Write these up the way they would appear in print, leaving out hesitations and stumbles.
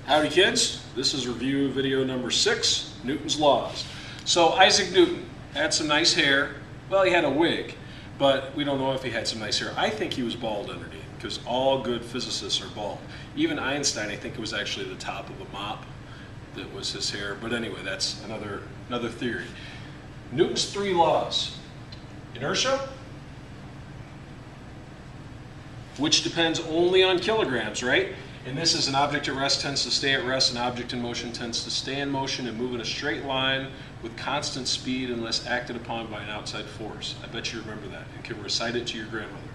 Howdy kids, this is review video number 6, Newton's Laws. So Isaac Newton had some nice hair. Well, he had a wig, but we don't know if he had some nice hair. I think he was bald underneath, because all good physicists are bald. Even Einstein, I think it was actually the top of a mop that was his hair. But anyway, that's another theory. Newton's 3 laws. Inertia, which depends only on kilograms, right? And this is an object at rest tends to stay at rest, an object in motion tends to stay in motion and move in a straight line with constant speed unless acted upon by an outside force. I bet you remember that and can recite it to your grandmother.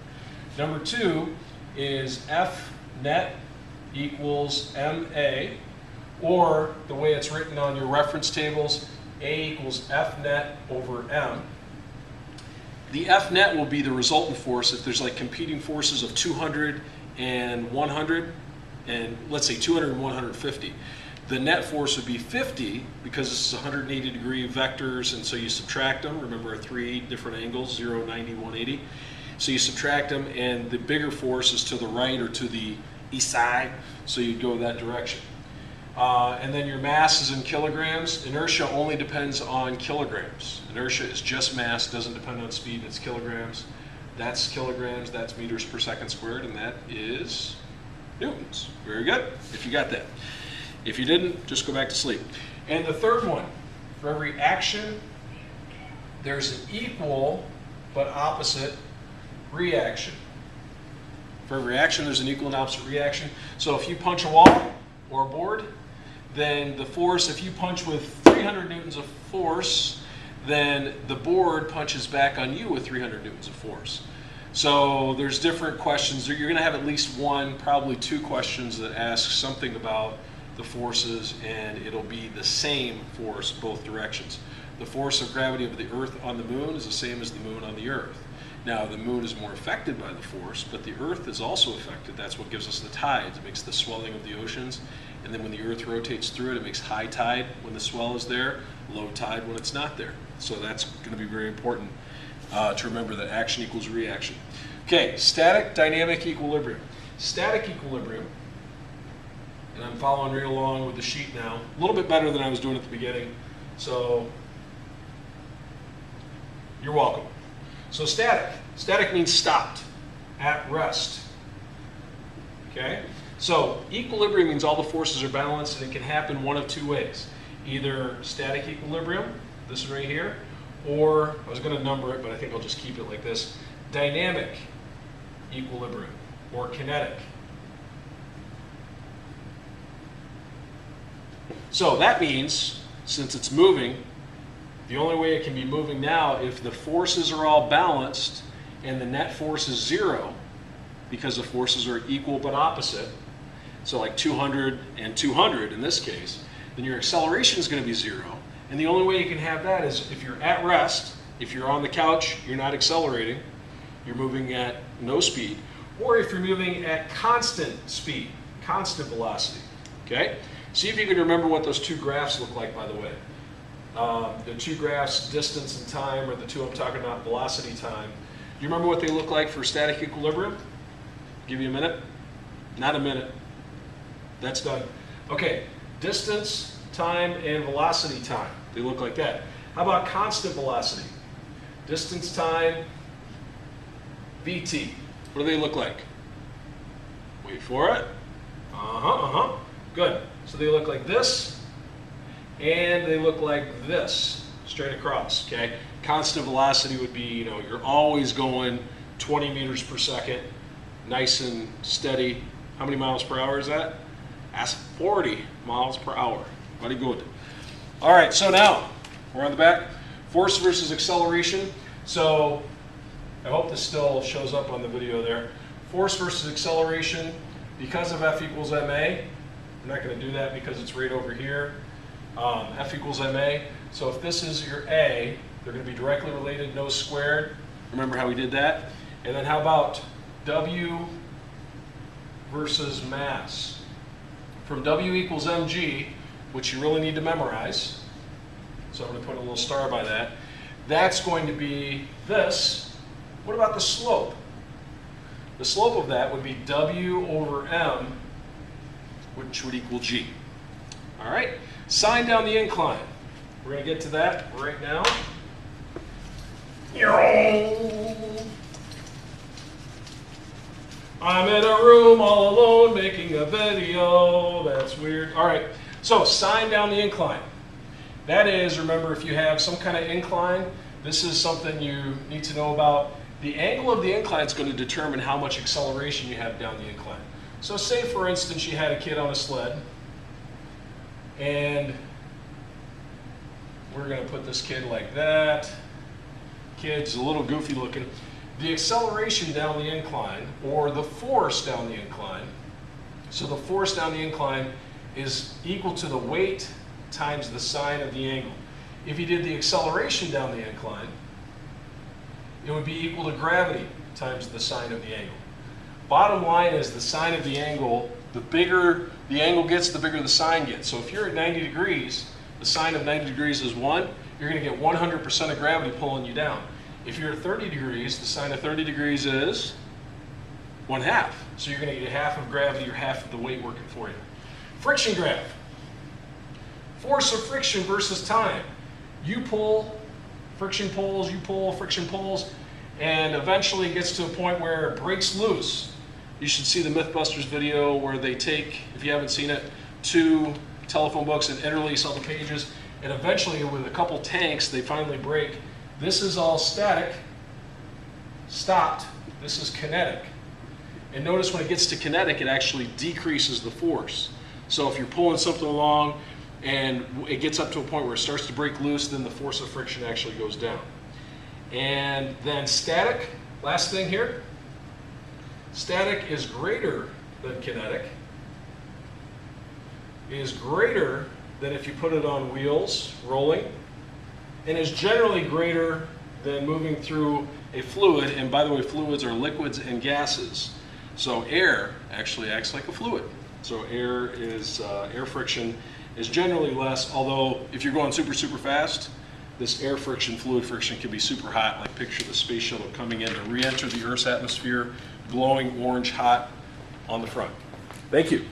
Number 2 is F net equals MA, or the way it's written on your reference tables, A equals F net over M. The F net will be the resultant force if there's like competing forces of 200 and 100, and let's say 200 and 150. The net force would be 50 because this is 180 degree vectors, and so you subtract them. Remember our 3 different angles, 0, 90, 180. So you subtract them, and the bigger force is to the right or to the east side, so you'd go that direction. And then your mass is in kilograms. Inertia only depends on kilograms. Inertia is just mass, doesn't depend on speed, it's kilograms. That's kilograms, that's meters per second squared, and that is Newtons. Very good, if you got that. If you didn't, just go back to sleep. And the third one, for every action, there's an equal but opposite reaction. For every action, there's an equal and opposite reaction. So if you punch a wall or a board, then the force, if you punch with 300 newtons of force, then the board punches back on you with 300 newtons of force. So there's different questions. You're going to have at least one, probably 2 questions that ask something about the forces, and it'll be the same force both directions. The force of gravity of the Earth on the moon is the same as the moon on the Earth. Now, the moon is more affected by the force, but the Earth is also affected. That's what gives us the tides. It makes the swelling of the oceans. And then when the Earth rotates through it, it makes high tide when the swell is there, low tide when it's not there. So that's going to be very important to remember that action equals reaction. Okay, static dynamic equilibrium. Static equilibrium, and I'm following right along with the sheet now, a little bit better than I was doing at the beginning. So you're welcome. So static means stopped, at rest. Okay? So equilibrium means all the forces are balanced, and it can happen one of 2 ways. Either static equilibrium, this right here, or, I was going to number it, but I think I'll just keep it like this, dynamic equilibrium, or kinetic. So that means, since it's moving, the only way it can be moving now, if the forces are all balanced and the net force is 0, because the forces are equal but opposite, so like 200 and 200 in this case, then your acceleration is going to be 0. And the only way you can have that is if you're at rest, if you're on the couch, you're not accelerating, you're moving at no speed, or if you're moving at constant speed, constant velocity. Okay? See if you can remember what those 2 graphs look like, by the way. The 2 graphs, distance and time, or the 2 I'm talking about, velocity, time. Do you remember what they look like for static equilibrium? Give you a minute? Not a minute. That's done. Okay, distance, time, and velocity, time. They look like that. How about constant velocity? Distance, time, VT. What do they look like? Wait for it. Good. So they look like this, and they look like this, straight across, okay? Constant velocity would be, you're always going 20 meters per second, nice and steady. How many miles per hour is that? That's 40 miles per hour. Very good. All right, so now, we're on the back. Force versus acceleration. So, I hope this still shows up on the video there. Force versus acceleration, because of F equals ma, I'm not going to do that because it's right over here. F equals ma. So if this is your A, they're going to be directly related, no squared. Remember how we did that? And then how about W versus mass? From W equals mg, which you really need to memorize, so I'm going to put a little star by that, that's going to be this. What about the slope? The slope of that would be W over m which would equal G. All right, sign down the incline. We're going to get to that right now. I'm in a room all alone making a video. That's weird. All right, so sign down the incline. That is, remember, if you have some kind of incline, this is something you need to know about. The angle of the incline is going to determine how much acceleration you have down the incline. So say, for instance, you had a kid on a sled, and we're going to put this kid like that. Kid's a little goofy looking. The acceleration down the incline, or the force down the incline, so the force down the incline is equal to the weight times the sine of the angle. If you did the acceleration down the incline, it would be equal to gravity times the sine of the angle. Bottom line is the sine of the angle, the bigger the angle gets, the bigger the sine gets. So if you're at 90 degrees, the sine of 90 degrees is 1, you're going to get 100% of gravity pulling you down. If you're at 30 degrees, the sine of 30 degrees is 1/2. So you're going to get half of gravity or half of the weight working for you. Friction graph. Force of friction versus time. You pull, friction pulls, you pull, friction pulls, and eventually it gets to a point where it breaks loose. You should see the Mythbusters video where they take, if you haven't seen it, 2 telephone books and interlace all the pages, and eventually with a couple tanks they finally break. This is all static, stopped. This is kinetic. And notice when it gets to kinetic, it actually decreases the force. So if you're pulling something along and it gets up to a point where it starts to break loose, then the force of friction actually goes down. And then static, last thing here, static is greater than kinetic, is greater than if you put it on wheels, rolling, and is generally greater than moving through a fluid. And by the way, fluids are liquids and gases. So air actually acts like a fluid. So air friction is generally less, although if you're going super, super fast, this air friction, fluid friction can be super hot, like picture the space shuttle coming in to re-enter the Earth's atmosphere, glowing orange hot on the front. Thank you.